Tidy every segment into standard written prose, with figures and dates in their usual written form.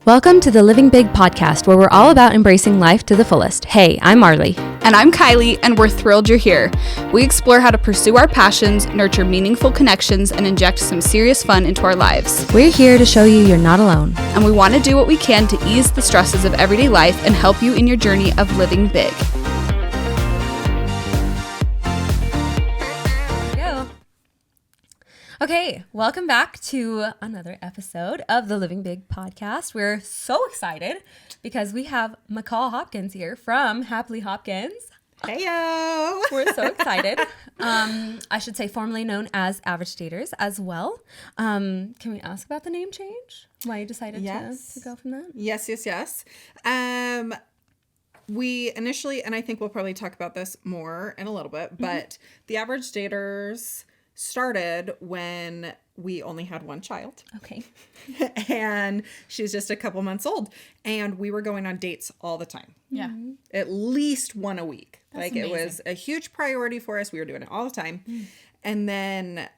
Welcome to the Living Big podcast, where we're all about embracing life to the fullest. Hey, I'm Marley. And I'm Kylie, and we're thrilled you're here. We explore how to pursue our passions, nurture meaningful connections, and inject some serious fun into our lives. We're here to show you you're not alone. And we want to do what we can to ease the stresses of everyday life and help you in your journey of living big. Okay, welcome back to another episode of the Living Big podcast. We're so excited because we have McCall Hopkins here from Happily Hopkins. Heyo! We're so excited. I should say formerly known as Average Daters as well. Can we ask about the name change? Why you decided to go from that? Yes. We initially, and I think we'll probably talk about this more in a little bit, but the Average Daters started when we only had one child. Okay. And she's just a couple months old. And we were going on dates all the time. Yeah. At least one a week. That's It amazing. was a huge priority for us. We were doing it all the time. And then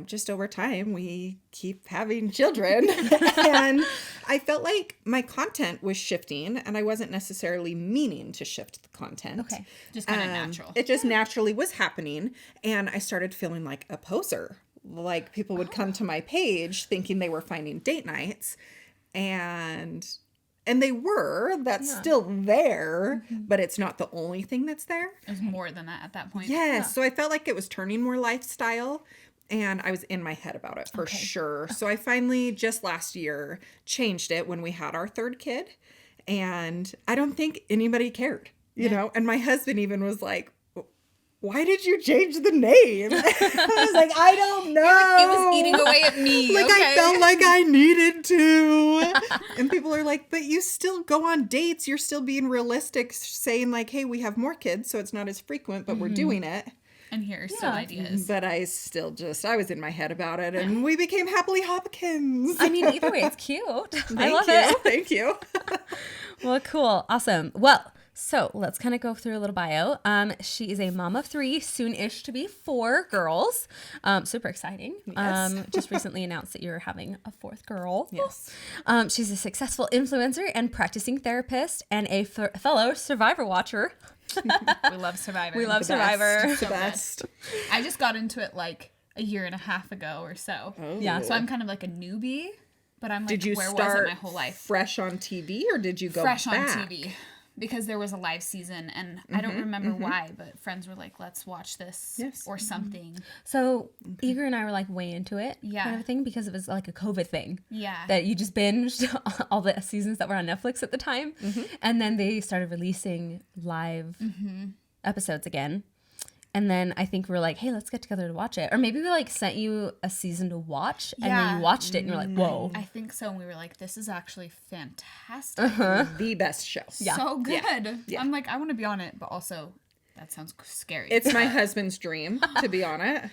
just over time, we keep having children. And I felt like my content was shifting, and I wasn't necessarily meaning to shift the content. Okay. Just kind of natural. It just naturally was happening. And I started feeling like a poser. Like people would come to my page thinking they were finding date nights. And they were. That's still there. But it's not the only thing that's there. There's more than that at that point. Yes. Yeah. So I felt like it was turning more lifestyle. And I was in my head about it for sure. So I finally, just last year, changed it when we had our third kid. And I don't think anybody cared, you know? And my husband even was like, why did you change the name? I was like, I don't know. It was eating away at me. Like, I felt like I needed to. And people are like, but you still go on dates. You're still being realistic, saying like, hey, we have more kids, so it's not as frequent, but we're doing it. And here are some ideas. But I still I was in my head about it, and we became Happily Hopkins. I mean, either way, it's cute. I love Thank you. it. Thank you. Well, cool. Awesome. Well, so let's kind of go through a little bio. She is a mom of 3, soon-ish to be 4 girls. Super exciting. Yes. Just recently announced that you're having a 4th girl. Yes. She's a successful influencer and practicing therapist and a fellow Survivor watcher. We love Survivor. We love The Survivor. best. The So best. I just got into it like a year and a half ago or so. Oh. Yeah, So I'm kind of like a newbie, but I'm like, Did you where was start it my whole life? fresh on TV, or did you go Fresh back? on TV. Because there was a live season, and I don't remember why, but friends were like, let's watch this or something. So Eager and I were like way into it kind of a thing because it was like a COVID thing. Yeah. That you just binged all the seasons that were on Netflix at the time. And then they started releasing live episodes again. And then I think we were like, hey, let's get together to watch it. Or maybe we like sent you a season to watch and then you watched it and you're like, whoa. I think so. And we were like, this is actually fantastic. The best show. So good. Yeah. I'm like, I want to be on it, but also that sounds scary. It's my husband's dream to be on it.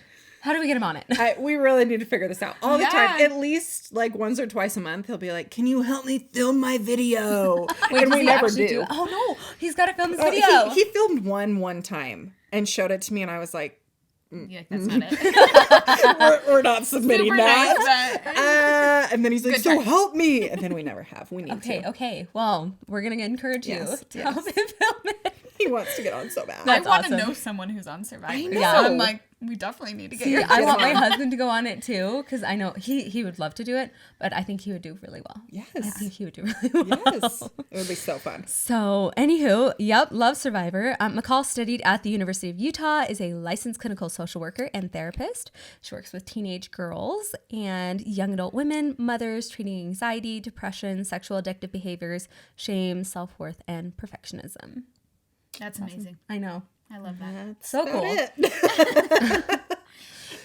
How do we get him on it? We really need to figure this out all the time. At least like once or twice a month, he'll be like, "Can you help me film my video?" Wait, and does we he never actually do. it? Oh no, he's got to film his video. He filmed one time and showed it to me, and I was like, You're like, that's not it. "We're not submitting Super that." nice, And then he's like, Good "So try. help me!" And then we never have. We need to. Okay. Well, we're going to encourage you Yes, to help him film it. He wants to get on so bad. I That's want to awesome. know someone who's on Survivor. I know. So I'm like, we definitely need to get See, your I want my on. husband to go on it too because I know he would love to do it, but I think he would do really well. I Yes. think he would do really well. Yes. It would be so fun. So, anywho, yep, love Survivor. McCall studied at the University of Utah, is a licensed clinical social worker and therapist. She works with teenage girls and young adult women, mothers treating anxiety, depression, sexual addictive behaviors, shame, self-worth, and perfectionism. That's amazing. I know. I love that. That's So about cool. it.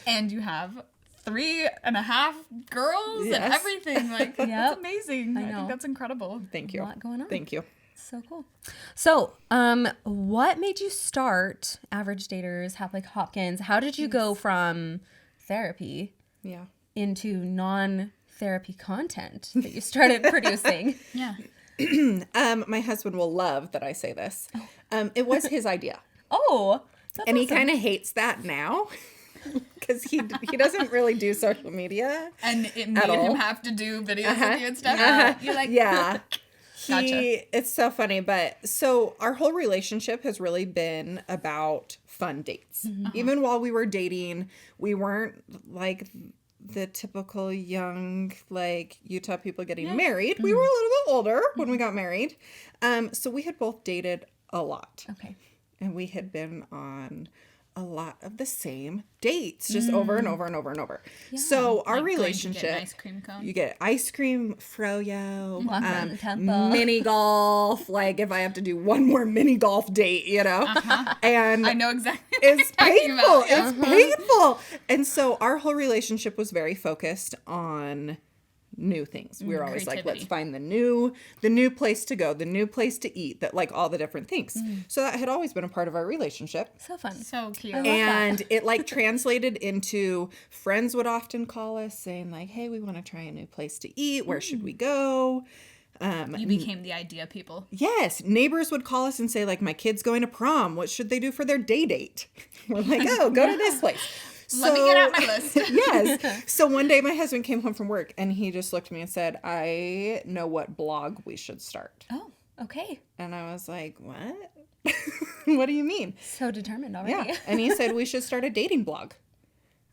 And you have 3.5 girls and Yes. everything. Like, Yep. that's amazing. I know. think that's incredible. Thank A you. lot going on. Thank you. So cool. So, what made you start Average Daters, Happily Hopkins? How did you go from therapy Yeah. into non-therapy content that you started producing? Yeah. My husband will love that I say this. It was his idea. Oh, that's And he awesome. kind of hates that now. because he doesn't really do social media. And it made him have to do videos with you and stuff. You're like, Yeah. Gotcha. It's so funny, but so our whole relationship has really been about fun dates. Even while we were dating, we weren't like the typical young, like Utah people getting married. We were a little bit older when we got married. So we had both dated a lot. Okay. And we had been on a lot of the same dates, just over and over and over and over. Yeah. So our like relationship, going to get an ice cream cone? you get ice cream, froyo, Walk around the temple. mini golf. Like if I have to do one more mini golf date, you know, and I know exactly what it's you're talking painful. about. Yeah. It's painful. And so our whole relationship was very focused on new things. We were always like, let's find the new place to go, the new place to eat, that like all the different things. So that had always been a part of our relationship. So fun. So cute. And it like translated into friends would often call us saying like, hey, we want to try a new place to eat. Where should we go? You became the idea people. Yes. Neighbors would call us and say like, my kid's going to prom. What should they do for their day date? We're like, oh, go to this place. Let me get out my list. Yes. So one day my husband came home from work and he just looked at me and said, I know what blog we should start. Oh, okay. And I was like, what? What do you mean? So determined already. Yeah. And he said, we should start a dating blog.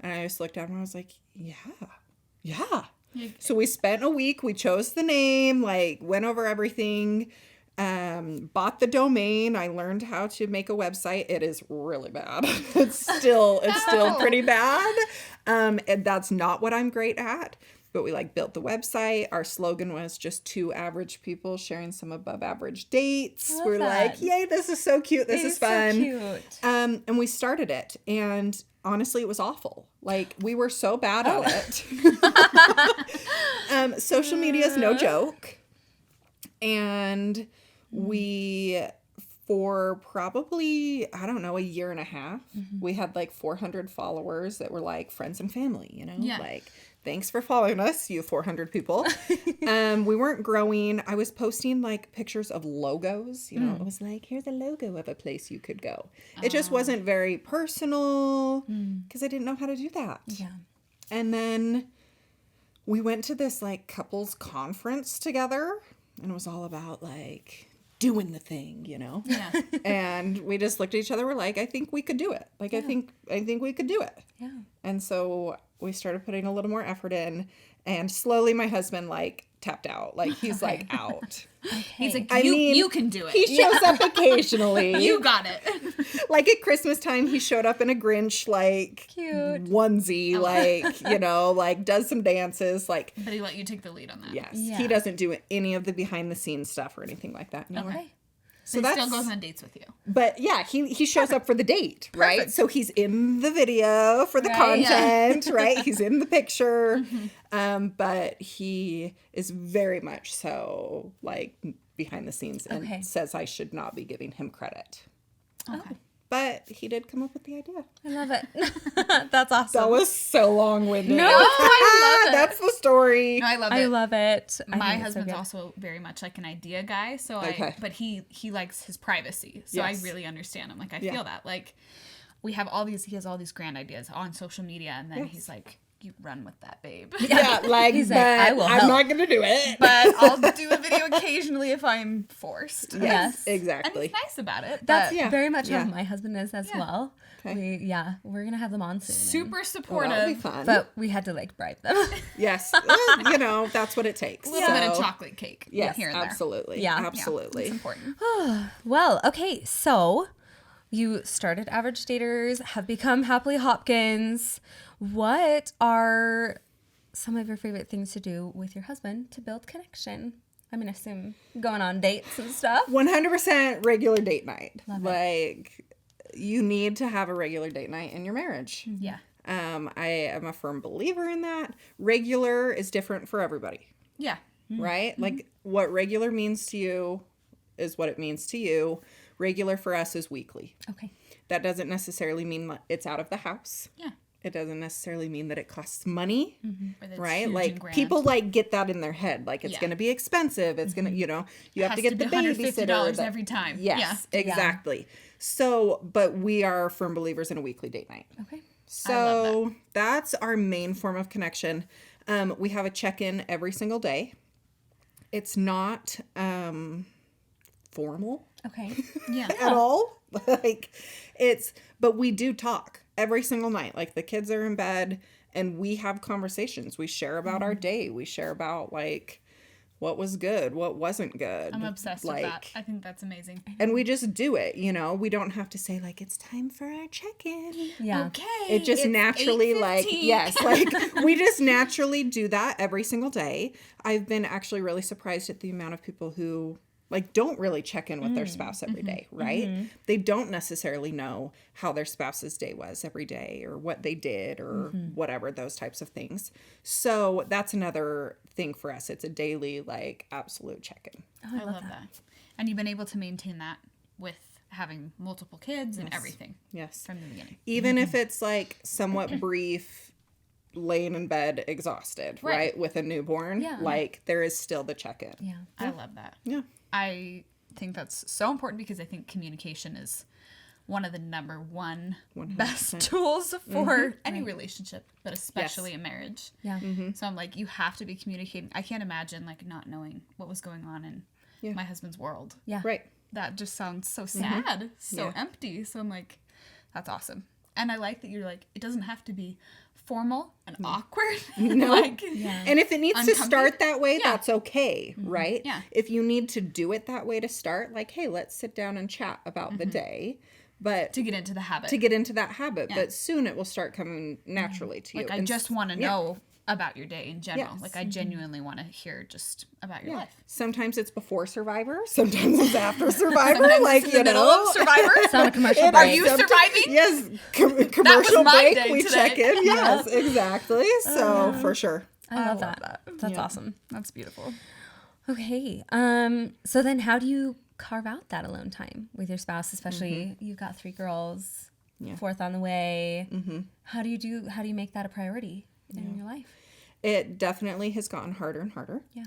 And I just looked at him and I was like, yeah. So we spent a week, we chose the name, like went over everything, bought the domain. I learned how to make a website. It is really bad. It's still pretty bad. And that's not what I'm great at. But we like built the website. Our slogan was just two average people sharing some above average dates. We're like, yay, this is so cute. This is fun. So cute. And we started it. And honestly, it was awful. Like we were so bad at it. Social media is no joke. And we, for probably, I don't know, a year and a half, we had like 400 followers that were like friends and family, you know? Yeah. Like, thanks for following us, you 400 people. We weren't growing. I was posting like pictures of logos, you know? It was like, here's a logo of a place you could go. It just wasn't very personal because I didn't know how to do that. Yeah. And then we went to this like couples conference together and it was all about like doing the thing, you know? Yeah. And we just looked at each other. We're like, I think we could do it. Like, I think we could do it. Yeah. And so we started putting a little more effort in, and slowly my husband like tapped out. Like he's like out. He's like, I mean, you can do it. He shows up occasionally. You got it. Like at Christmas time, he showed up in a Grinch like Cute. onesie, like, you know, like does some dances, like. But he let you take the lead on that. Yes, Yeah. he doesn't do any of the behind the scenes stuff or anything like that anymore. Okay. So he still goes on dates with you. But yeah, he shows up for the date, right? So he's in the video for the Right, content, right? He's in the picture. But he is very much so like behind the scenes and says I should not be giving him credit. Okay. But he did come up with the idea. I love it. That's awesome. That was so long-winded. No, I love it. That's the story. No, I love it. I love it. I My think it's so husband's good. also very much like an idea guy, so but he likes his privacy. So Yes. I really understand him. Like I feel that. Like he has all these grand ideas on social media, and then he's like, you run with that, babe. Yeah, like, He's but like, I will I'm help. not going to do it. But I'll do a video occasionally if I'm forced. Yes. And Exactly. he's nice about it. That's But Yeah. very much Yeah. how my husband is as well. Okay. We're gonna have them on soon. super Well, supportive. that'll be fun. But we had to like bribe them. Yes. Well, you know, that's what it takes. A little bit of So, chocolate cake Yes, here and there. absolutely. Yeah. Yeah, Absolutely. it's important. Well, okay, so you started Average Daters, have become Happily Hopkins. What are some of your favorite things to do with your husband to build connection? I mean, I assume going on dates and stuff. 100% regular date night. Like, you need to have a regular date night in your marriage. Yeah. I am a firm believer in that. Regular is different for everybody, Yeah. right? Like, what regular means to you is what it means to you. Regular for us is weekly. Okay. That doesn't necessarily mean it's out of the house. Yeah. It doesn't necessarily mean that it costs money, Or that's right? huge Like and grand. people like get that in their head, like it's Yeah. going to be expensive. It's going to, you know, you have Has to get be the babysitter. $150 that- every time. Yes, exactly. So, but we are firm believers in a weekly date night. Okay. So that's our main form of connection. We have a check-in every single day. It's not formal Okay. Yeah. at all. But we do talk every single night. Like the kids are in bed and we have conversations. We share about our day. We share about like what was good, what wasn't good. I'm obsessed with that. I think that's amazing. And we just do it, you know. We don't have to say like it's time for our check-in. Yeah. Okay. It just it's naturally 8:15. like we just naturally do that every single day. I've been actually really surprised at the amount of people who like don't really check in with their spouse every day, right? They don't necessarily know how their spouse's day was every day or what they did or whatever, those types of things. So that's another thing for us. It's a daily like absolute check-in. Oh, I love that. And you've been able to maintain that with having multiple kids and everything. Yes. From the beginning. Even if it's like somewhat brief, laying in bed exhausted, right? With a newborn, like there is still the check-in. Yeah. I love that. Yeah. I think that's so important because I think communication is one of the number one 100%. best tools for any relationship, but especially a marriage. Yeah. So I'm like, you have to be communicating. I can't imagine like not knowing what was going on in my husband's world. Yeah. Right. That just sounds so sad, so empty. So I'm like, that's awesome. And I like that you're like, it doesn't have to be formal and awkward. No. Like, And if it needs to start that way, that's okay, right? Yeah. If you need to do it that way to start, like, hey, let's sit down and chat about the day. But to get into the habit. to get into that habit, but soon it will start coming naturally to you. Like, I just want to know about your day in general. Yes. Like, I genuinely want to hear just about your life. Sometimes it's before Survivor. Sometimes it's after Survivor. Sometimes like, it's in the middle of Survivor. It's not a commercial It break. Are you sometimes- surviving? Yes. Commercial my break. day We today. check in. Yes, exactly. So for sure. I love that. That's awesome. That's beautiful. Okay. So then how do you carve out that alone time with your spouse, especially you've got 3 girls, fourth on the way. How do you make that a priority in your life? It definitely has gotten harder and harder. Yeah.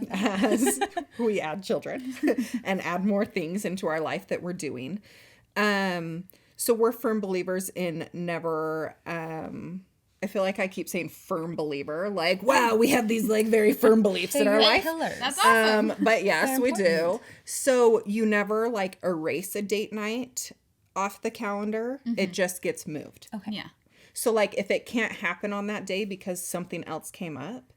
As we add children and add more things into our life that we're doing. So we're firm believers in never, I feel like I keep saying firm believer, like, wow, we have these like very firm beliefs in our life. Pillars. That's awesome. But yes, we do. So you never like erase a date night off the calendar. It just gets moved. Okay. Yeah. So like if it can't happen on that day because something else came up,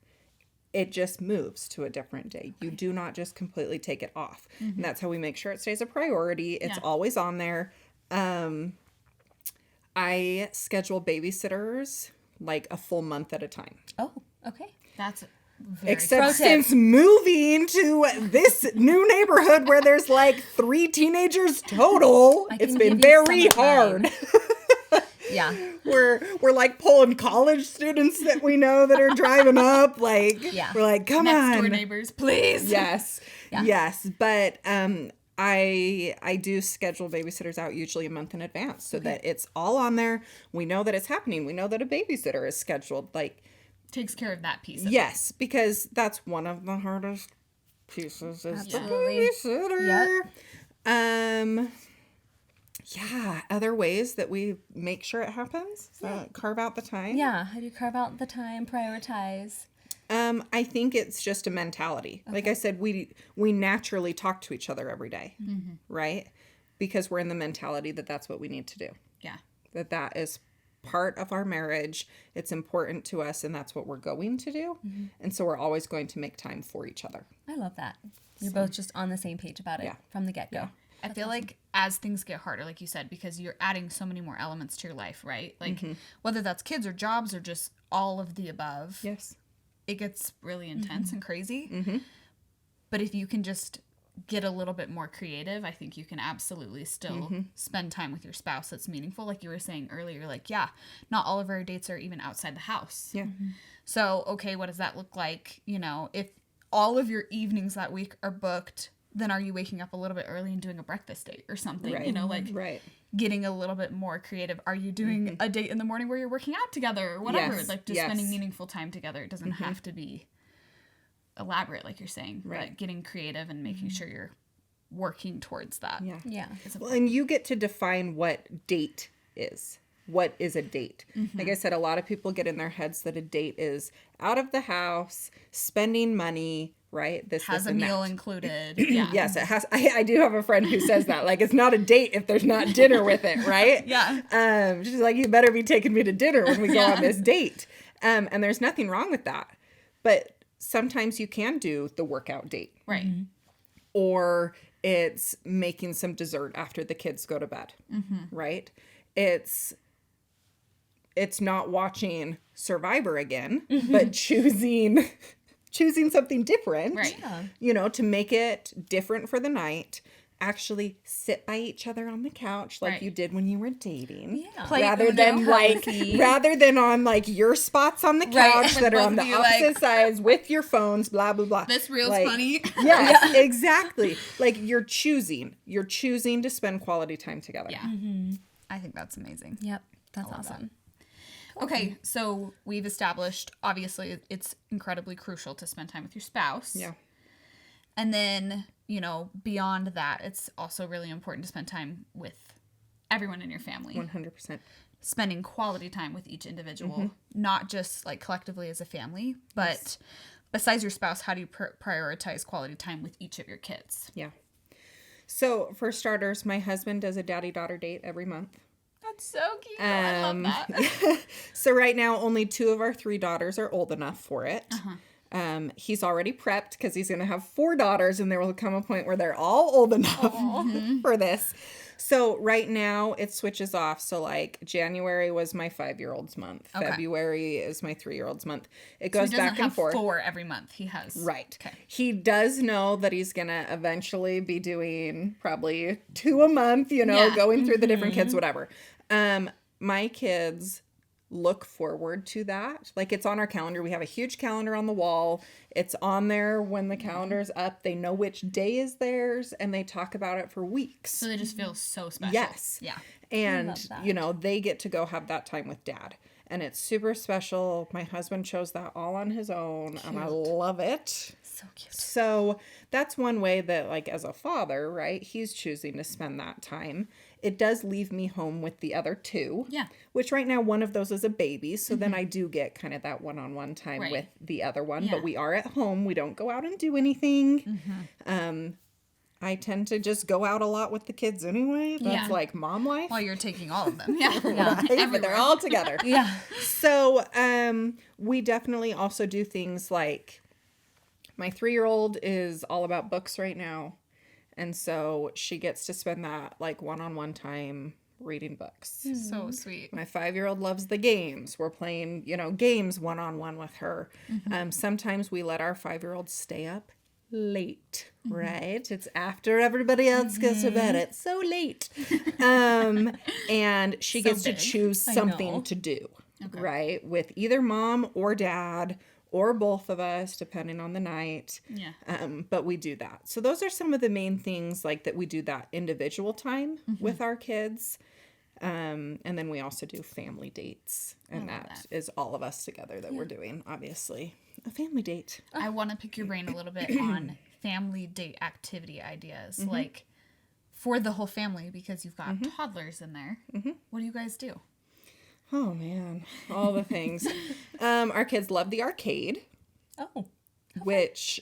it just moves to a different day. You do not just completely take it off. And that's how we make sure it stays a priority. It's always on there. I schedule babysitters like a full month at a time. Oh, okay. That's very Except Pro tip. since moving to this new neighborhood where there's like 3 teenagers total, I it's can been give you very some of hard. Yeah. We're like pulling college students that we know that are driving up. Like, we're like, come next door on. neighbors, please. Yes. Yes. But I do schedule babysitters out usually a month in advance so that it's all on there. We know that it's happening. We know that a babysitter is scheduled. Like, Takes care of that piece of yes, because that's one of the hardest pieces is Absolutely. the babysitter. Yeah, other ways that we make sure it happens. Carve out the time. Yeah. How do you carve out the time, prioritize? I think it's just a mentality. Like I said, we naturally talk to each other every day, right? Because we're in the mentality that that's what we need to do. Yeah. That is part of our marriage. It's important to us, and that's what we're going to do. And so we're always going to make time for each other. I love that. You're both just on the same page about it from the get-go. I feel like as things get harder, like you said, because you're adding so many more elements to your life, right? Like whether that's kids or jobs or just all of the above. Yes. It gets really intense and crazy. But if you can just get a little bit more creative, I think you can absolutely still spend time with your spouse that's meaningful. Like you were saying earlier, like, not all of our dates are even outside the house. Yeah. So, okay, what does that look like? You know, if all of your evenings that week are booked, then are you waking up a little bit early and doing a breakfast date or something? Right. You know, like getting a little bit more creative. Are you doing a date in the morning where you're working out together or whatever? Yes. Like just spending meaningful time together. It doesn't have to be elaborate, like you're saying. Right. But getting creative and making sure you're working towards that. Yeah. Yeah. Well, and you get to define what date is. what is a date. Like I said, a lot of people get in their heads that a date is out of the house, spending money, right? This Has a and meal that. included. Yeah. Yes, it has. I do have a friend who says that. Like, it's not a date if there's not dinner with it, right? Yeah. She's like, you better be taking me to dinner when we go on this date. And there's nothing wrong with that. But sometimes you can do the workout date. Right. Or it's making some dessert after the kids go to bed, right? It's not watching Survivor again, but choosing something different, Right. you know, to make it different for the night. Actually sit by each other on the couch like Right. you did when you were dating. Yeah. Play Rather Uno. than Cozy. rather than on like your spots on the couch With that are both on the of you, opposite like- sides with your phones, blah blah blah. This reel's Like, funny. Yes, exactly. Like you're choosing to spend quality time together. Yeah. I think that's amazing. Yep. That's awesome. Okay, so we've established, obviously, it's incredibly crucial to spend time with your spouse. Yeah. And then, you know, beyond that, it's also really important to spend time with everyone in your family. 100%. Spending quality time with each individual, not just like collectively as a family, but besides your spouse, how do you prioritize quality time with each of your kids? Yeah. So for starters, my husband does a daddy-daughter date every month. That's so cute. I love that. So right now, only 2 of our 3 daughters are old enough for it. He's already prepped because he's going to have 4 daughters, and there will come a point where they're all old enough for this. So right now, it switches off. So like January was my 5-year-old's month. Okay. February is my 3-year-old's month. It So goes he doesn't back and have forth. 4 every month. He has. Right. Okay. He does know that he's going to eventually be doing probably 2 a month, you know, Yeah. going through the different kids, whatever. My kids look forward to that. Like it's on our calendar. We have a huge calendar on the wall. It's on there when the calendar's up. They know which day is theirs and they talk about it for weeks. So they just feel so special. Yes. Yeah. And, love that. you know, they get to go have that time with dad. And it's super special. My husband chose that all on his own, and I love it. So cute. So that's one way that, like, as a father, right, he's choosing to spend that time. It does leave me home with the other 2. Yeah. Which right now, one of those is a baby. So then I do get kind of that one-on-one time Right. with the other one. Yeah. But we are at home. We don't go out and do anything. I tend to just go out a lot with the kids anyway. That's Yeah. like mom life. While you're taking all of them. Yeah. Right? But they're all together. Yeah. So we definitely also do things like my 3-year-old is all about books right now. And so she gets to spend that like one-on-one time reading books. So sweet. My 5-year-old loves the games. We're playing, you know, games one-on-one with her. Sometimes we let our 5-year-old stay up late, right? It's after everybody else goes to bed. It's so late. And she So gets big. to choose know. something to do, right? With either mom or dad or both of us, depending on the night. Yeah. But we do that. So those are some of the main things like that we do that individual time with our kids. And then we also do family dates. And that is all of us together that we're doing, obviously. A family date. I want to pick your brain a little bit on family date activity ideas. Like for the whole family, because you've got toddlers in there. What do you guys do? Oh, man. All the things. Our kids love the arcade, Oh. which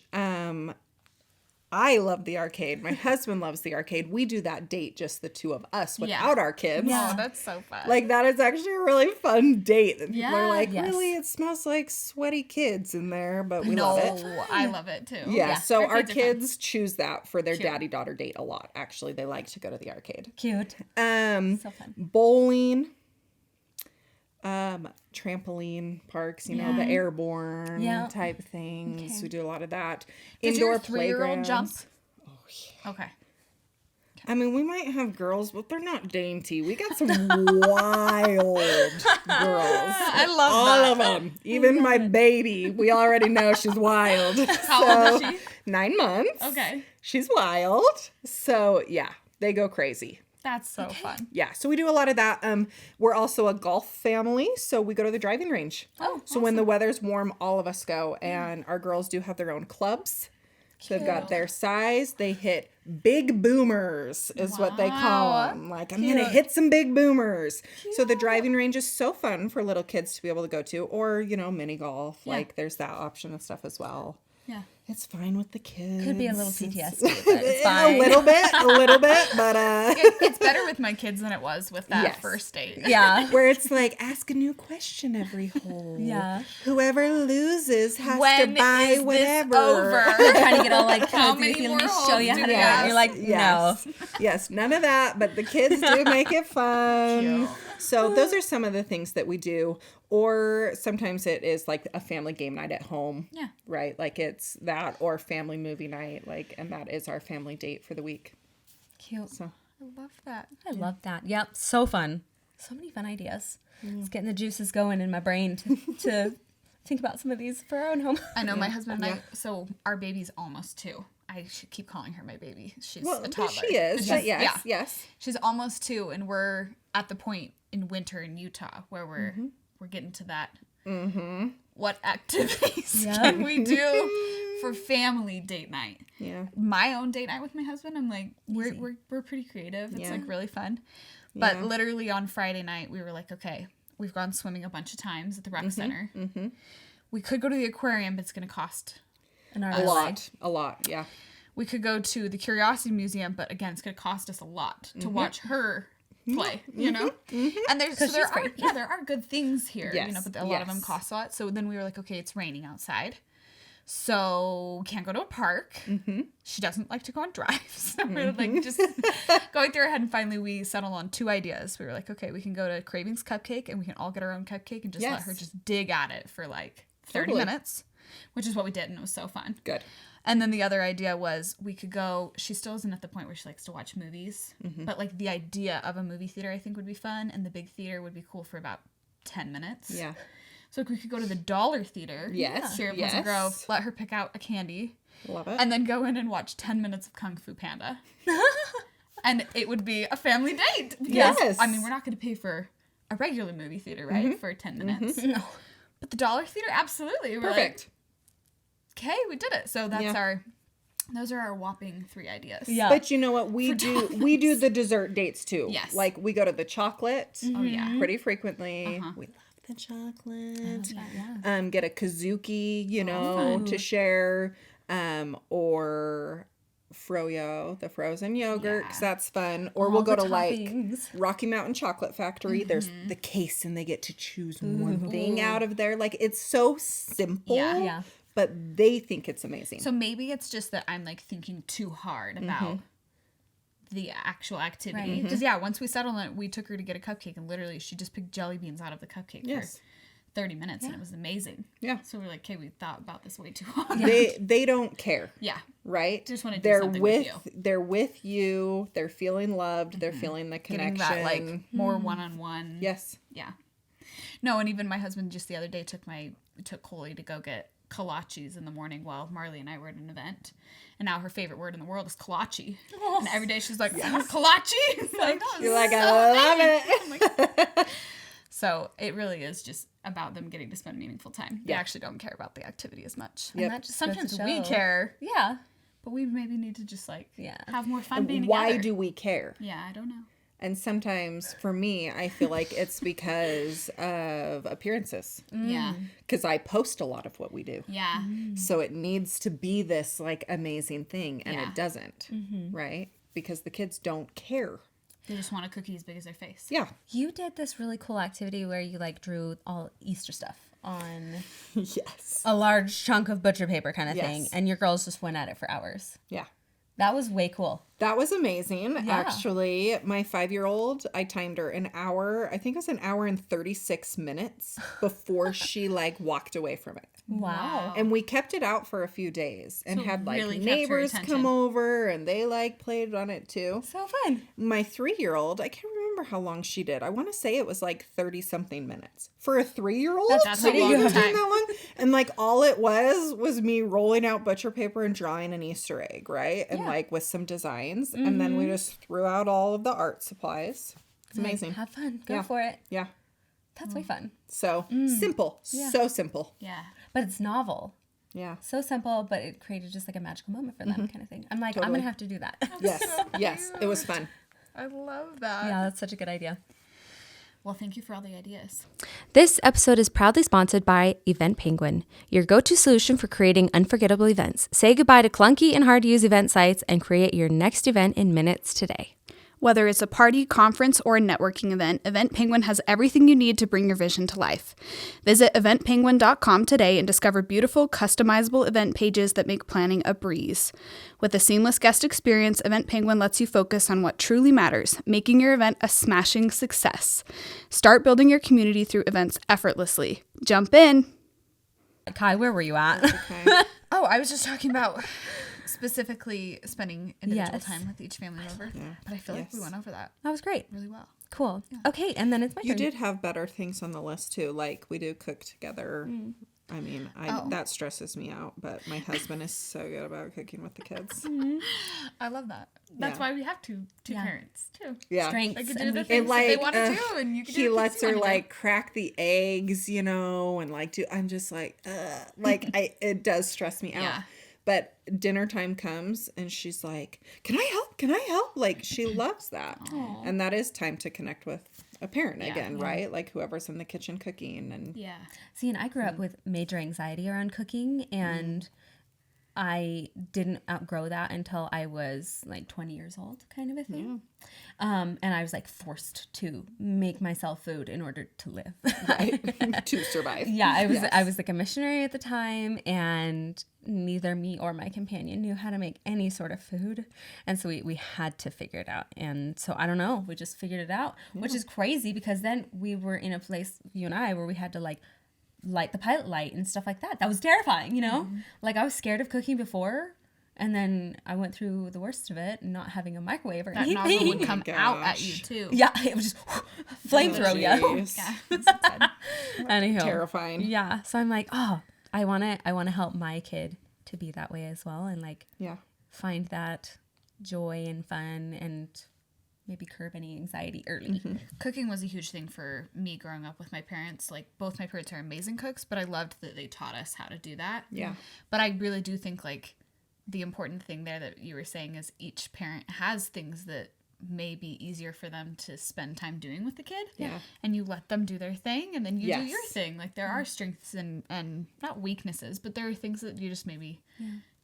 I love the arcade. My husband loves the arcade. We do that date, just the 2 of us without our kids. Yeah. Oh, that's so fun. Like, that is actually a really fun date. And people are Yeah. like, Yes. really? It smells like sweaty kids in there, but we no, love it. I love it too. Yeah, so our Arcades are fun. kids choose that for their daddy-daughter date a lot, actually. They like to go to the arcade. Cute. So fun. Bowling, trampoline parks, you know, the airborne Yeah. type things. Okay. We do a lot of that. Does Indoor your 3-year-old playgrounds. jump? Okay. I mean, we might have girls, but they're not dainty. We got some wild girls. I love All of them. Even my baby. We already know she's wild. How old is she? 9 months. Okay. She's wild. So, yeah, they go crazy. That's so fun. Yeah, so we do a lot of that. We're also a golf family, so we go to the driving range. Oh, So when the weather's warm, all of us go, and our girls do have their own clubs. So they've got their size. They hit big boomers is what they call them. Like, I'm going to hit some big boomers. So the driving range is so fun for little kids to be able to go to. Or, mini golf. Yeah. Like, there's that option and stuff as well. Yeah. It's fine with the kids. Could be a little PTSD, but it's fine. a little bit, but It's better with my kids than it was with that first date. Yeah. Where it's like, ask a new question every hole. Yeah. Whoever loses has When to buy is whatever. this over? They're trying to get all like How cozy many with you more and show you holes how to do do we it. have? And you're like, Yes. no. Yes, none of that, but the kids do make it fun. Cute. So those are some of the things that we do. Or sometimes it is like a family game night at home. Yeah. Right? Like it's that or family movie night. And that is our family date for the week. Cute. So I love that. I love that. Yep. So fun. So many fun ideas. It's getting the juices going in my brain to think about some of these for our own home. I know my husband and I, so our baby's almost 2. I should keep calling her my baby. She's a toddler. She is. But yes, yeah. yes. She's almost 2, and we're at the point in winter in Utah where we're getting to that. What activities can we do for family date night? Yeah. My own date night with my husband, I'm like, we're pretty creative. It's like really fun. But literally on Friday night, we were like, okay, we've gone swimming a bunch of times at the rec center. We could go to the aquarium, but it's going to cost A lot, yeah. We could go to the Curiosity Museum, but again, it's going to cost us a lot to watch her play, And there are good things here, Yes. but a lot of them cost a lot. So then we were like, okay, it's raining outside. So can't go to a park. She doesn't like to go on drives. So we were like just going through our head, and finally we settled on 2 ideas. We were like, okay, we can go to Cravings Cupcake and we can all get our own cupcake and just let her just dig at it for like 30 minutes, which is what we did, and it was so fun. Good. And then the other idea was we could go, she still isn't at the point where she likes to watch movies, but like the idea of a movie theater I think would be fun, and the big theater would be cool for about 10 minutes. Yeah. So we could go to the Dollar Theater. Yes. Here at Pleasant Grove, let her pick out a candy. Love it. And then go in and watch 10 minutes of Kung Fu Panda. And it would be a family date. Because, Yes. I mean, we're not going to pay for a regular movie theater, right? For 10 minutes. No. But the Dollar Theater, absolutely. We're Perfect. Like, okay, we did it. So that's those are our whopping 3 ideas. Yeah. But you know what? We do the dessert dates too. Yes. Like we go to the chocolate Oh, yeah. pretty frequently. We love the chocolate. Get a Kazuki, to share. Or Froyo, the frozen yogurt, 'cause that's fun. Or we'll go to toppings. Rocky Mountain Chocolate Factory. There's the case, and they get to choose one thing out of there. Like it's so simple. Yeah. But they think it's amazing. So maybe it's just that I'm like thinking too hard about the actual activity. Because once we settled on it, we took her to get a cupcake, and literally she just picked jelly beans out of the cupcake for 30 minutes, and it was amazing. Yeah. So we're like, okay, we thought about this way too long. They don't care. Yeah. Right? Just want to do something with you. They're with you. They're feeling loved. They're feeling the connection. Getting that like more one-on-one. Yes. Yeah. No, and even my husband just the other day took Coley to go get kolaches in the morning while Marley and I were at an event. And now her favorite word in the world is kolache. And every day she's like, I want kolache. It's like, You're like, I love it. So it really is just about them getting to spend meaningful time. They actually don't care about the activity as much. And that just goes Sometimes to we show. care, Yeah. but we maybe need to just like Yeah. have more fun being Why together. do we care? Yeah, I don't know. And sometimes for me, I feel like it's because of appearances. Yeah. Because I post a lot of what we do. Yeah. So it needs to be this like amazing thing, and Yeah. it doesn't. Right? Because the kids don't care. They just want a cookie as big as their face. Yeah. You did this really cool activity where you like drew all Easter stuff on Yes. a large chunk of butcher paper kind of thing, Yes. and your girls just went at it for hours. Yeah. That was way cool. That was amazing. Yeah. Actually, my 5-year-old, I timed her an hour. I think it was an hour and 36 minutes before she like walked away from it. Wow. And we kept it out for a few days and So had like really kept her neighbors attention. come over, and they like played on it too. So fun. My 3-year-old, I can't remember how long she did. I want to say it was like 30 something minutes. For a 3-year-old? That's a long doing time. that long? And like all it was me rolling out butcher paper and drawing an Easter egg, right? And like with some designs. And then we just threw out all of the art supplies. It's amazing. Have fun. Go Yeah. for it. Yeah. That's way fun. So simple. So simple. Yeah. But it's novel. Yeah. So simple, but it created just like a magical moment for them kind of thing. I'm like, I'm Totally. going to have to do that. Yes. Yes. It was fun. I love that. Yeah, that's such a good idea. Well, thank you for all the ideas. This episode is proudly sponsored by Event Penguin, your go-to solution for creating unforgettable events. Say goodbye to clunky and hard-to-use event sites and create your next event in minutes today. Whether it's a party, conference, or a networking event, Event Penguin has everything you need to bring your vision to life. Visit eventpenguin.com today and discover beautiful, customizable event pages that make planning a breeze. With a seamless guest experience, Event Penguin lets you focus on what truly matters, making your event a smashing success. Start building your community through events effortlessly. Jump in! Kai, where were you at? Okay. Oh, I was just talking about specifically spending individual Yes. time with each family member. But I feel like we went over that That was great. really well. Cool. Okay, and then it's my You turn. did have better things on the list too. Like we do cook together. I mean, that stresses me out, but my husband is so good about cooking with the kids. I love that. That's Yeah. why we have two parents too. Yeah. Strengths. They could and do the weaknesses. things And that they like want to do, and you can do he the lets things you her wanna do. like crack the eggs, you know, and like do. I'm just like, like it does stress me out. Yeah. But dinner time comes and she's like, "Can I help? Can I help?" Like she loves that, and that is time to connect with a parent again, right? Like whoever's in the kitchen cooking and Yeah. See, and I grew up with major anxiety around cooking, and I didn't outgrow that until I was like 20 years old, kind of a thing. And I was like forced to make myself food in order to live. right to survive. Yeah, I was like a missionary at the time, and neither me or my companion knew how to make any sort of food, and so we had to figure it out. And so I don't know, we just figured it out, which is crazy because then we were in a place, you and I, where we had to like light the pilot light and stuff like that. That was terrifying, you know? Like I was scared of cooking before, and then I went through the worst of it, not having a microwave or That anything. nozzle would come gosh. out at you too. Yeah, it was just flamethrow you. Jeez. Yeah. Anyhow, Terrifying. yeah, so I'm like, oh, I wanna help my kid to be that way as well, and like Yeah. find that joy and fun and maybe curb any anxiety early. Cooking was a huge thing for me growing up with my parents. Like both my parents are amazing cooks, but I loved that they taught us how to do that. Yeah. But I really do think like the important thing there that you were saying is each parent has things that may be easier for them to spend time doing with the kid. Yeah. And you let them do their thing and then you do Yes. your thing. Like there are strengths and not weaknesses, but there are things that you just maybe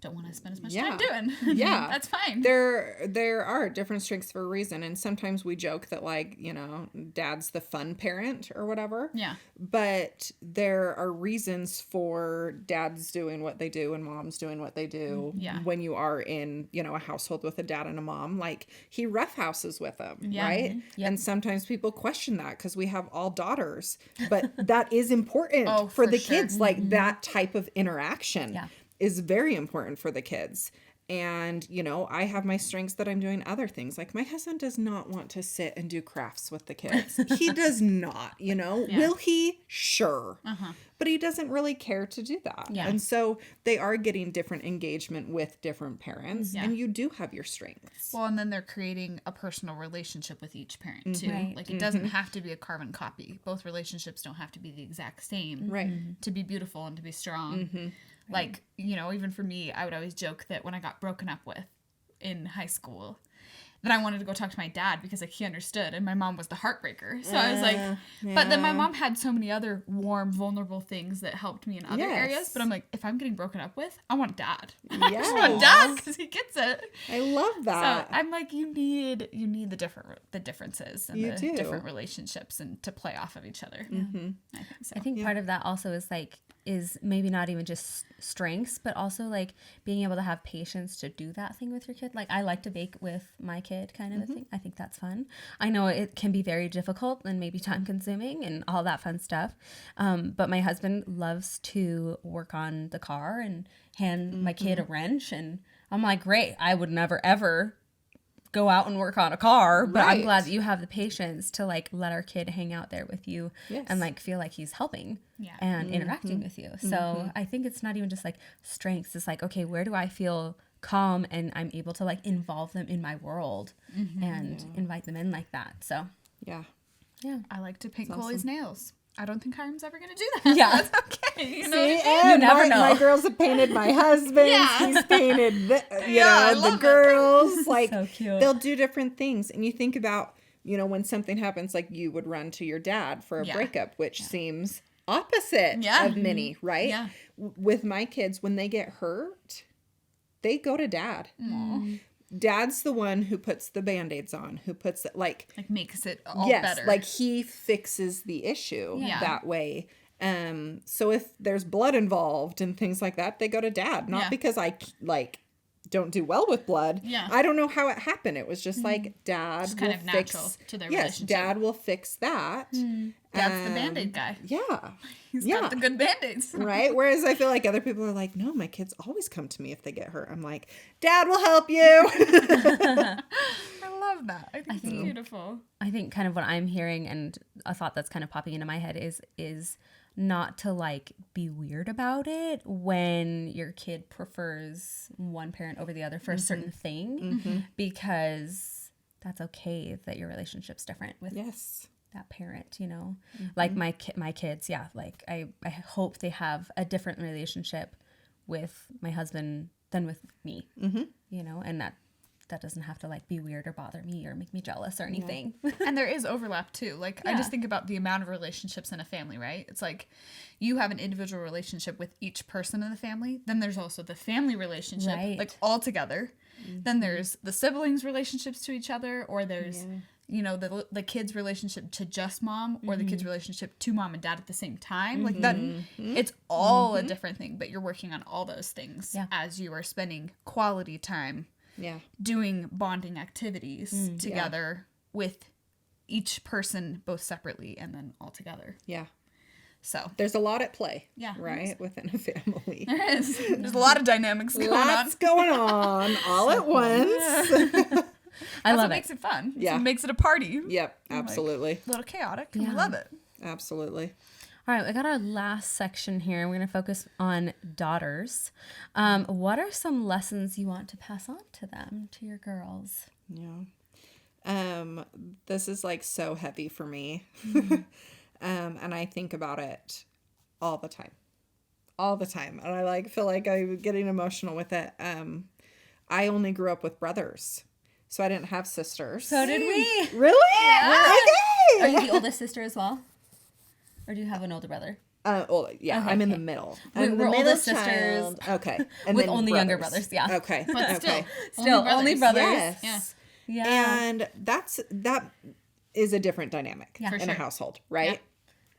don't want to spend as much time doing. Yeah. That's fine. There are different strengths for a reason, and sometimes we joke that like, you know, dad's the fun parent or whatever. Yeah. But there are reasons for dads doing what they do and moms doing what they do. Yeah. When you are in, you know, a household with a dad and a mom, like he roughhouses with them, Yeah. right? And sometimes people question that because we have all daughters, but that is important Oh, for for the sure. kids. Like that type of interaction Yeah. is very important for the kids. And, you know, I have my strengths that I'm doing other things. Like my husband does not want to sit and do crafts with the kids. He does not, you know. Yeah. Will he? Sure. But he doesn't really care to do that. Yeah. And so they are getting different engagement with different parents. Yeah. And you do have your strengths. Well, and then they're creating a personal relationship with each parent too. Right. Like it doesn't have to be a carbon copy. Both relationships don't have to be the exact same Right. to be beautiful and to be strong. Like, you know, even for me, I would always joke that when I got broken up with in high school, that I wanted to go talk to my dad because like he understood and my mom was the heartbreaker. So I was like, but then my mom had so many other warm, vulnerable things that helped me in other Yes. areas. But I'm like, if I'm getting broken up with, I want dad. I Yes. just want dad because he gets it. I love So that. I'm like, you need the differences and You the do. different relationships and to play off of each other. I think so. I think part of that also is maybe not even just strengths, but also like being able to have patience to do that thing with your kid. Like I like to bake with my kid kind of a thing. I think that's fun. I know it can be very difficult and maybe time consuming and all that fun stuff. But my husband loves to work on the car and hand my kid a wrench. And I'm like, great, I would never ever go out and work on a car, but I'm Right. glad that you have the patience to like let our kid hang out there with you Yes. and like feel like he's helping Yeah. and interacting with you. So I think it's not even just like strengths. It's like, okay, where do I feel calm and I'm able to like involve them in my world and invite them in like that. So Yeah. yeah. I like to paint Coley's nails. I don't think Hiram's ever going to do that. Yeah. That's okay. You know See, what I mean? and never know. My girls have painted my husband. Yeah. He's painted I the love it. girls. Like So cute. they'll do different things. And you think about, when something happens, like you would run to your dad for a Yeah. breakup, which seems opposite Yeah. of many, right? Yeah. With my kids, when they get hurt, they go to dad. Dad's the one who puts the Band-Aids on, who puts it like makes it all yes, better. like he fixes the issue Yeah. that way. So if there's blood involved and things like that, they go to dad, not Yeah. because I don't do well with blood. Yeah. I don't know how it happened. It was just like dad Just kind will of natural to their yes, relationship. dad will fix that. Dad's the Band-Aid guy. Yeah. He's yeah. got the good Band-Aids. Right. Whereas I feel like other people are like, no, my kids always come to me if they get hurt. I'm like, dad will help you. I love that. I think it's beautiful. I think kind of what I'm hearing and a thought that's kind of popping into my head is not to like be weird about it when your kid prefers one parent over the other for a certain thing, because that's okay that your relationship's different with Yes. that parent, like my kids. Yeah. Like I hope they have a different relationship with my husband than with me, and that doesn't have to like be weird or bother me or make me jealous or anything. And there is overlap too. Like I just think about the amount of relationships in a family, right? It's like you have an individual relationship with each person in the family. Then there's also the family relationship, Right. like all together. Then there's the siblings' relationships to each other, or there's the kids' relationship to just mom, or the kids' relationship to mom and dad at the same time. Like that, it's all a different thing. But you're working on all those things as you are spending quality time. Yeah. Doing bonding activities together with each person, both separately and then all together. Yeah. So There's a lot at play. Yeah. Right. Within a family. there is. There's a lot of dynamics going on. Lots going on all at once. I That's love what it. makes it fun. Yeah. It makes it a party. Yep. Absolutely. A little chaotic. And Yeah. I love it. Absolutely. All right, we got our last section here. We're going to focus on daughters. What are some lessons you want to pass on to them, to your girls? Yeah. This is like so heavy for me. And I think about it all the time. And I like feel like I'm getting emotional with it. I only grew up with brothers, so I didn't have sisters. So did we. Really? Are Okay. you the oldest sister as well? Or do you have an older brother? Well, yeah, Okay, I'm in okay. the middle. We're I'm the middle oldest sisters child. Okay. And with then only younger brothers, yeah. Okay. But okay. Still, only brothers. Yes. Yeah. Yeah. And that is a different dynamic Yeah. For in a sure. household, right?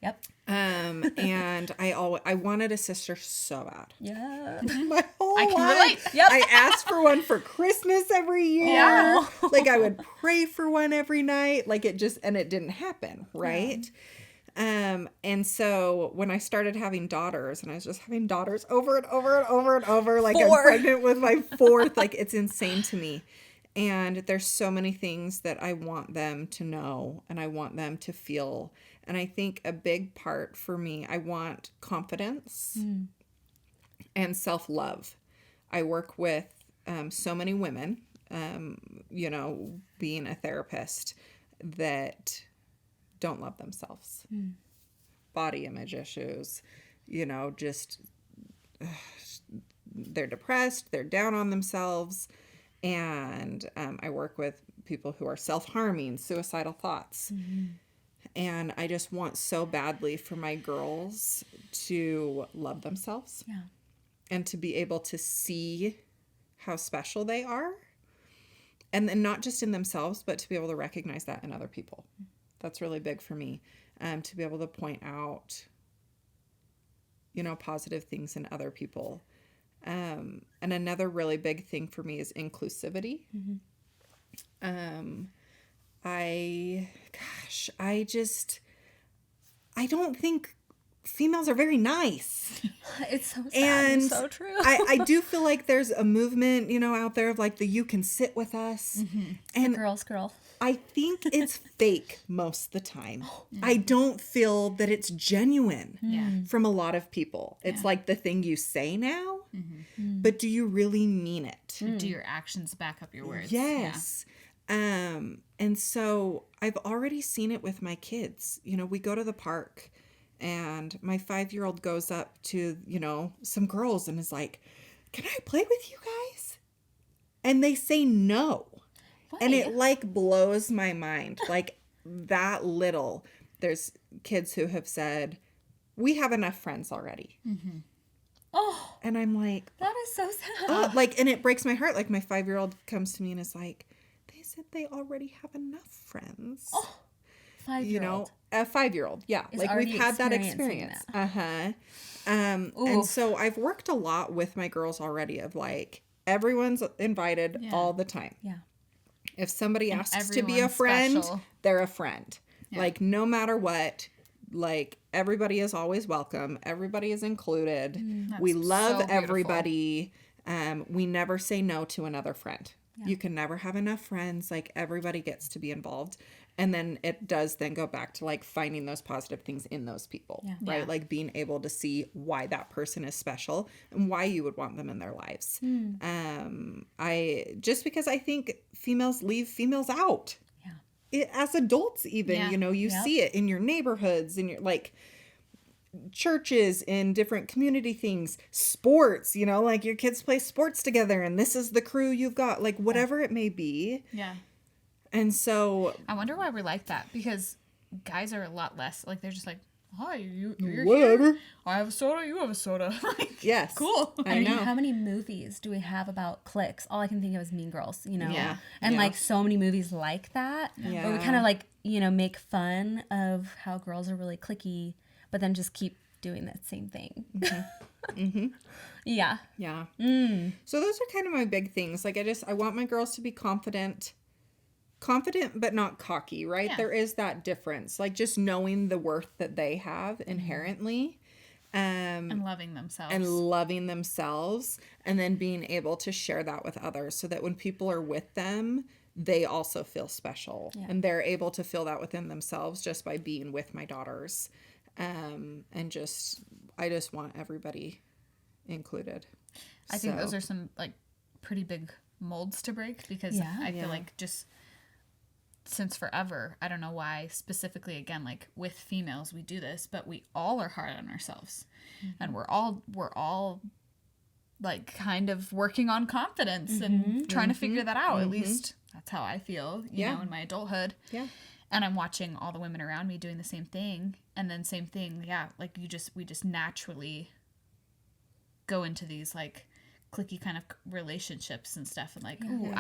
Yep. And I wanted a sister so bad. Yeah. My whole I can life. relate. Yep. I asked for one for Christmas every year. Yeah. Like I would pray for one every night. Like it didn't happen, right? And so when I started having daughters, and I was just having daughters over and over and over and over, like 4. I'm pregnant with my 4th, like it's insane to me. And there's so many things that I want them to know and I want them to feel. And I think a big part for me, I want confidence and self-love. I work with so many women, being a therapist, that don't love themselves. Body image issues, just they're depressed, they're down on themselves. And I work with people who are self-harming, suicidal thoughts. And I just want so badly for my girls to love themselves. Yeah. And to be able to see how special they are. And then not just in themselves, but to be able to recognize that in other people. That's really big for me. To be able to point out, positive things in other people. And another really big thing for me is inclusivity. I don't think females are very nice. It's so sad And and so true. I do feel like there's a movement, out there of like you can sit with us. And girl. I think it's fake most of the time. I don't feel that it's genuine from a lot of people. It's like the thing you say now, but do you really mean it? Do your actions back up your words? Yes. And so I've already seen it with my kids. We go to the park And my 5-year-old goes up to, some girls and is like, "Can I play with you guys?" And they say no. Why? And it like blows my mind. Like that little. There's kids who have said, "We have enough friends already." Mm-hmm. Oh. And I'm like, that is so sad. and it breaks my heart. Like my 5-year-old comes to me and is like, "They said they already have enough friends." Oh. 5-year-old. A 5-year-old. Yeah. Is Like already we've had that experiencing experience. that. And so I've worked a lot with my girls already of like, everyone's invited all the time. Yeah. If somebody And asks to be a everyone's friend, special. they're a friend. Yeah. Like no matter what, like everybody is always welcome. Everybody is included. We love so beautiful. everybody. We never say no to another friend. Yeah. You can never have enough friends. Like everybody gets to be involved. And then it does then go back to like finding those positive things in those people, Yeah. right? Yeah. Like being able to see why that person is special and why you would want them in their lives. Because I think females leave females out. As adults even, Yeah. you Yep. see it in your neighborhoods, in your like churches, in different community things, sports, like your kids play sports together and this is the crew you've got, like whatever it may be. Yeah. And so I wonder why we're like that, because guys are a lot less like, they're just like, "Hi, you're whatever. here. I have a soda, you have a soda." Like, Yes. cool. I know. How many movies do we have about cliques? All I can think of is Mean Girls, Yeah. And Yeah. like so many movies like that, where we kind of like, make fun of how girls are really cliquey, but then just keep doing that same thing. Yeah. Yeah. So those are kind of my big things. Like I want my girls to be confident but not cocky, right? Yeah. There is that difference. Like just knowing the worth that they have inherently. And loving themselves. And loving themselves, and then being able to share that with others so that when people are with them, they also feel special. Yeah. And they're able to feel that within themselves just by being with my daughters. I just want everybody included. I think those are some like pretty big molds to break, because Yeah. I feel like just since forever, I don't know why specifically, again, like with females we do this, but we all are hard on ourselves. And we're all like kind of working on confidence and trying to figure that out. At least that's how I feel, you know, in my adulthood. Yeah. And I'm watching all the women around me doing the same thing. And then same thing, like we just naturally go into these like cliquey kind of relationships and stuff, and like, ooh,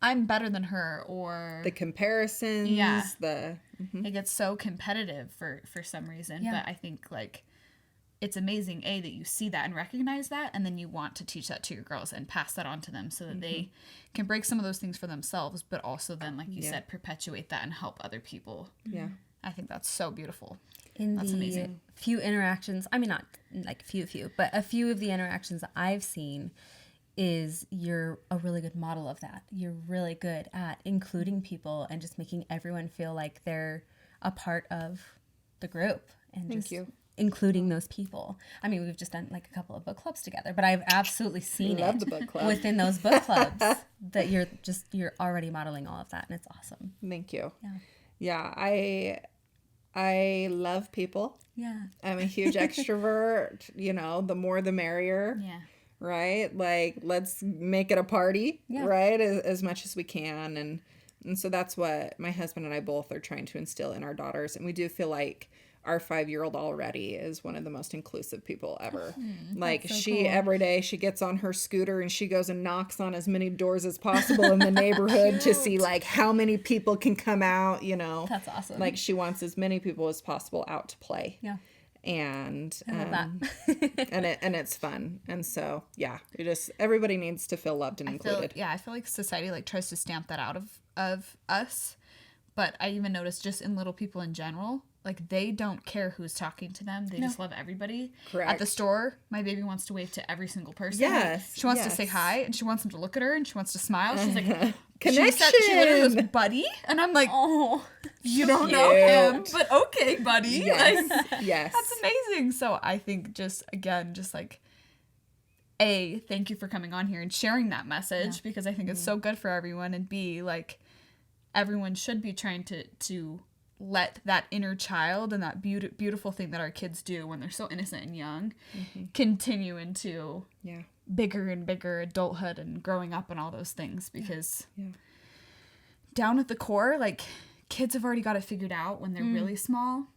I'm better than her, or The comparisons, it gets so competitive for some reason. Yeah. But I think like it's amazing, that you see that and recognize that, and then you want to teach that to your girls and pass that on to them so that they can break some of those things for themselves, but also then, like you said, perpetuate that and help other people. Yeah. I think that's so beautiful. That's amazing. Few interactions, I mean, not like few, but a few of the interactions that I've seen is you're a really good model of that. You're really good at including people and just making everyone feel like they're a part of the group, and Thank just you. including those people. I mean, we've just done like a couple of book clubs together, but I've absolutely seen Love it the book club. within those book clubs that you're already modeling all of that, and it's awesome. Thank you. Yeah. Yeah, I love people. Yeah. I'm a huge extrovert, the more the merrier. Yeah. Right? Like, let's make it a party, Yeah. right? As much as we can. And so that's what my husband and I both are trying to instill in our daughters. And we do feel like our 5-year-old already is one of the most inclusive people ever. Like, so she, cool. every day, she gets on her scooter and she goes and knocks on as many doors as possible in the neighborhood to see, like, how many people can come out, That's awesome. Like, she wants as many people as possible out to play. Yeah. And I love that. and it's fun. And so everybody needs to feel loved and included. I feel like society like tries to stamp that out of us, but I even noticed just in little people in general, like they don't care who's talking to them. They just love everybody. Correct. At the store, my baby wants to wave to every single person. Yes, She wants to yes. say hi, and she wants them to look at her, and she wants to smile. She's like, Connection. She literally goes, "Buddy," and I'm like, Oh. "You don't know him, cute. but okay, buddy." Yes. Like, Yes. that's amazing. So I think just like, A, thank you for coming on here and sharing that message, because I think it's so good for everyone, and B, like everyone should be trying to let that inner child and that beautiful thing that our kids do when they're so innocent and young continue into bigger and bigger adulthood and growing up and all those things, because down at the core, like, kids have already got it figured out when they're really small.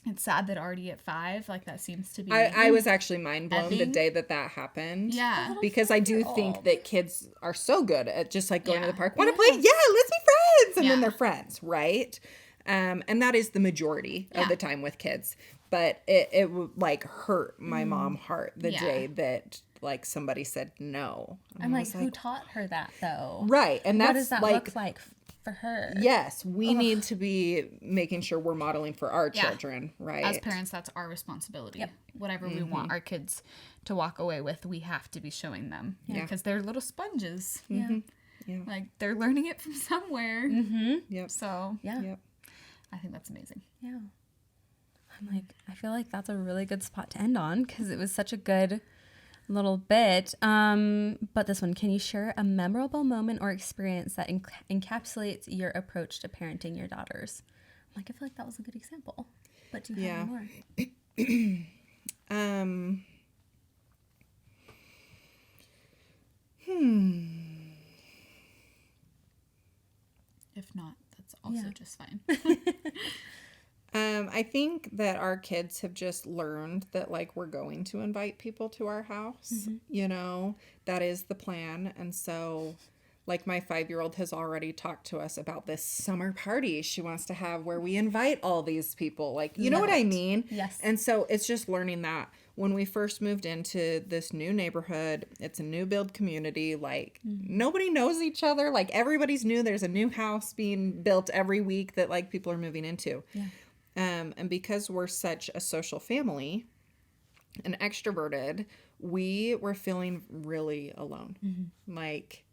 It's sad that already at 5, like, that seems to be... I was actually mind blown the day that happened. Yeah. Because I do think that kids are so good at just, like, going to the park. Want to play? Yeah, let's be friends! And then they're friends, right? And that is the majority of the time with kids. But it would, like, hurt my mom heart the day that, like, somebody said no. And I'm like, who taught her that, though? Right. And that's, what does that look like for her? Yes, we need to be making sure we're modeling for our children, right? As parents, that's our responsibility. Whatever we want our kids to walk away with, we have to be showing them. Because they're little sponges. Like, they're learning it from somewhere. So, I think that's amazing. Yeah. I'm like, I feel like that's a really good spot to end on, because it was such a good little bit. But this one, can you share a memorable moment or experience that encapsulates your approach to parenting your daughters? I'm like, I feel like that was a good example. But do you have more? If not, that's also just fine. I think that our kids have just learned that, like, we're going to invite people to our house. You know, that is the plan. And so, like, my 5-year-old has already talked to us about this summer party she wants to have where we invite all these people. Like, you know what I mean? Yes. And so it's just learning that. When we first moved into this new neighborhood, it's a new build community. Like, nobody knows each other. Like, everybody's new. There's a new house being built every week that, like, people are moving into. And because we're such a social family and extroverted, we were feeling really alone. Like,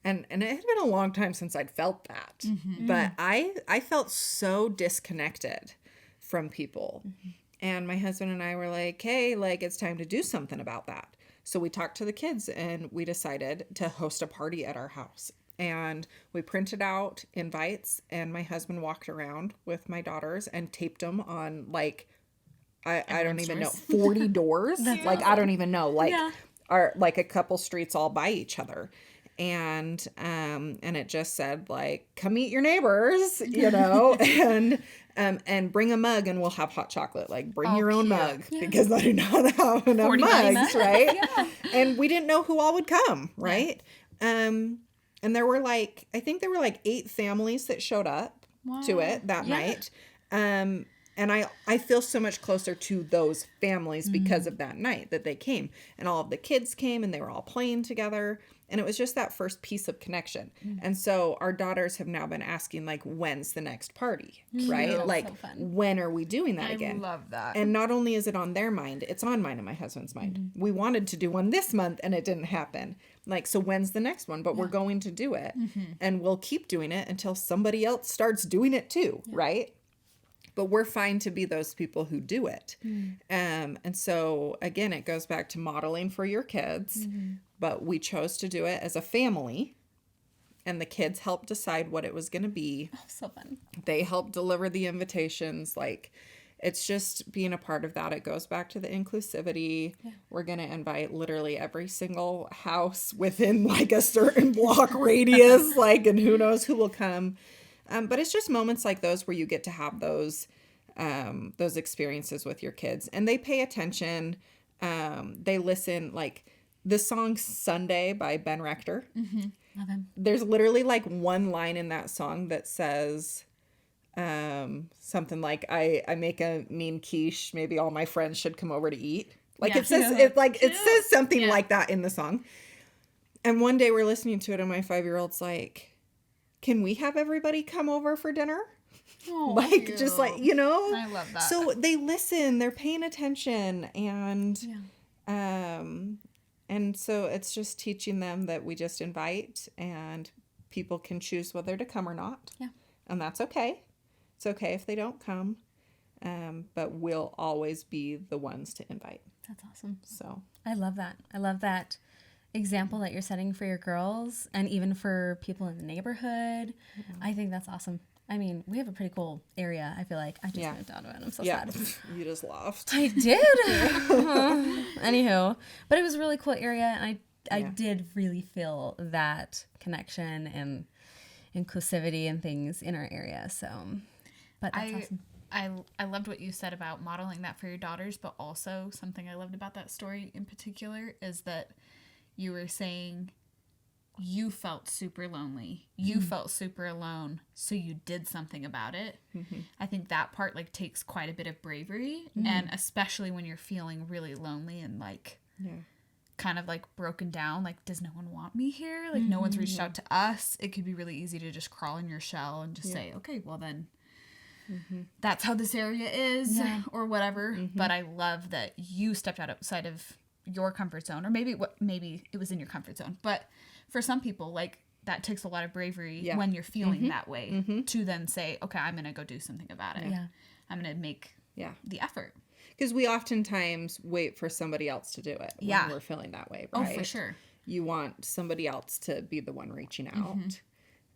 and it had been a long time since I'd felt that. But I felt so disconnected from people. And my husband and I were like, hey, like, it's time to do something about that. So we talked to the kids and we decided to host a party at our house. And we printed out invites, and my husband walked around with my daughters and taped them on, like, I don't even know, 40 doors. Like, I don't even know, like, like a couple streets all by each other. And it just said, like, come meet your neighbors, you know, and bring a mug and we'll have hot chocolate. Like, bring your own mug, because I do not have enough mugs, right? And we didn't know who all would come, right? And there were, like, I think there were, like, 8 families that showed up to it that night. And I feel so much closer to those families because of that night that they came. And all of the kids came and they were all playing together. And it was just that first piece of connection. And so our daughters have now been asking, like, when's the next party, right? Like, so when are we doing that again? I love that. And not only is it on their mind, it's on mine and my husband's mind. We wanted to do one this month and it didn't happen. Like, so when's the next one? But we're going to do it. And we'll keep doing it until somebody else starts doing it too, right? But we're fine to be those people who do it. And so, again, it goes back to modeling for your kids. But we chose to do it as a family. And the kids helped decide what it was going to be. Oh, so fun. They helped deliver the invitations. Like, it's just being a part of that. It goes back to the inclusivity. We're going to invite literally every single house within, like, a certain block radius. Like, and who knows who will come. But it's just moments like those where you get to have those experiences with your kids, and they pay attention. They listen. Like, the song Sunday by Ben Rector. Love him. There's literally, like, one line in that song that says something like, I make a mean quiche, maybe all my friends should come over to eat. Like, it says it says something like that in the song. And one day we're listening to it and my 5-year-old's like, can we have everybody come over for dinner? Oh, like, cute. just like, you know? I love that. So they listen, they're paying attention, and so it's just teaching them that we just invite, and people can choose whether to come or not. Yeah. And that's okay. It's okay if they don't come, but we'll always be the ones to invite. That's awesome. So I love that. I love that example that you're setting for your girls and even for people in the neighborhood. I think that's awesome. I mean, we have a pretty cool area. I feel like I just moved out of it. I'm so sad. You just laughed. I did. Anywho, but it was a really cool area, and I did really feel that connection and inclusivity and things in our area. So, but that's awesome. I loved what you said about modeling that for your daughters, but also something I loved about that story in particular is that you were saying you felt super lonely. You felt super alone, so you did something about it. I think that part like takes quite a bit of bravery, and especially when you're feeling really lonely and like kind of like broken down, like, does no one want me here? Like no one's reached out to us. It could be really easy to just crawl in your shell and just say, okay, well then that's how this area is or whatever. But I love that you stepped outside of your comfort zone, or maybe it was in your comfort zone, but for some people, like, that takes a lot of bravery when you're feeling that way to then say, okay, I'm going to go do something about it. I'm going to make the effort. Because we oftentimes wait for somebody else to do it when we're feeling that way, right? Oh, for sure. You want somebody else to be the one reaching out.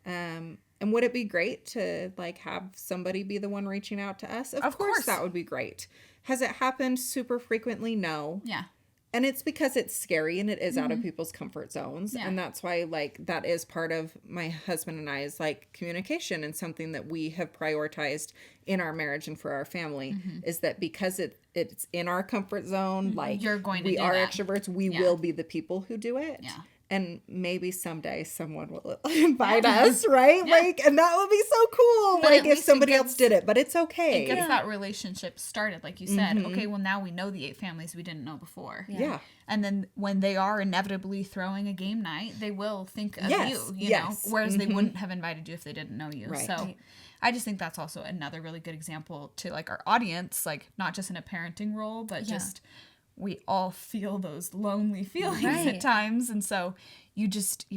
And would it be great to, like, have somebody be the one reaching out to us? Of course that would be great. Has it happened super frequently? No. Yeah. And it's because it's scary and it is out of people's comfort zones. Yeah. And that's why, like, that is part of my husband and I's, like, communication, and something that we have prioritized in our marriage and for our family is that because it's in our comfort zone, like, You're going to we do are that. extroverts, we will be the people who do it. Yeah. And maybe someday someone will invite us, right? Like, and that would be so cool. But like, at if least somebody it else did it, but it's okay. It gets that relationship started, like you said. Okay, well, now we know the 8 families we didn't know before. Yeah. And then when they are inevitably throwing a game night, they will think of you know, whereas they wouldn't have invited you if they didn't know you. Right. So I just think that's also another really good example to, like, our audience, like, not just in a parenting role, but just we all feel those lonely feelings at times. And so you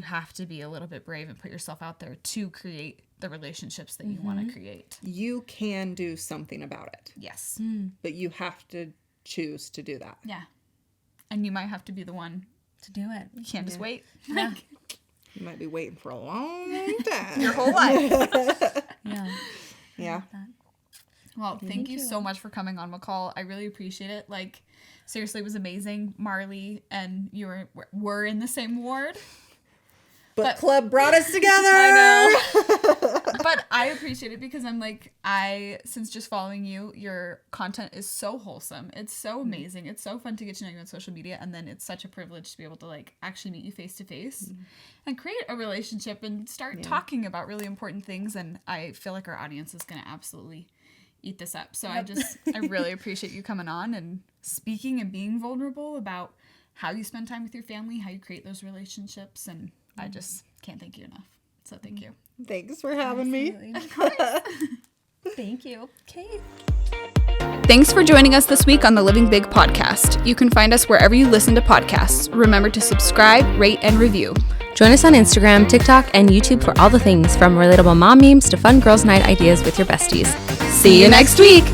have to be a little bit brave and put yourself out there to create the relationships that you want to create. You can do something about it. Yes. But you have to choose to do that. Yeah. And you might have to be the one To do it. You can't just wait. Yeah. You might be waiting for a long time. Your whole life. Yeah. Yeah. Well, thank you so much for coming on, McCall. I really appreciate it. Like, seriously, it was amazing. Marley and you were in the same ward. But club brought us together. I know. But I appreciate it because I'm like, since just following you, your content is so wholesome. It's so amazing. It's so fun to get to know you on social media. And then it's such a privilege to be able to, like, actually meet you face to face and create a relationship and start talking about really important things. And I feel like our audience is going to absolutely eat this up. So I really appreciate you coming on and speaking and being vulnerable about how you spend time with your family, how you create those relationships. And I just can't thank you enough. So thank you. Thanks for having me. Thank you. Okay. Thanks for joining us this week on the Living Big podcast. You can find us wherever you listen to podcasts. Remember to subscribe, rate, and review. Join us on Instagram, TikTok, and YouTube for all the things from relatable mom memes to fun girls' night ideas with your besties. See you next week.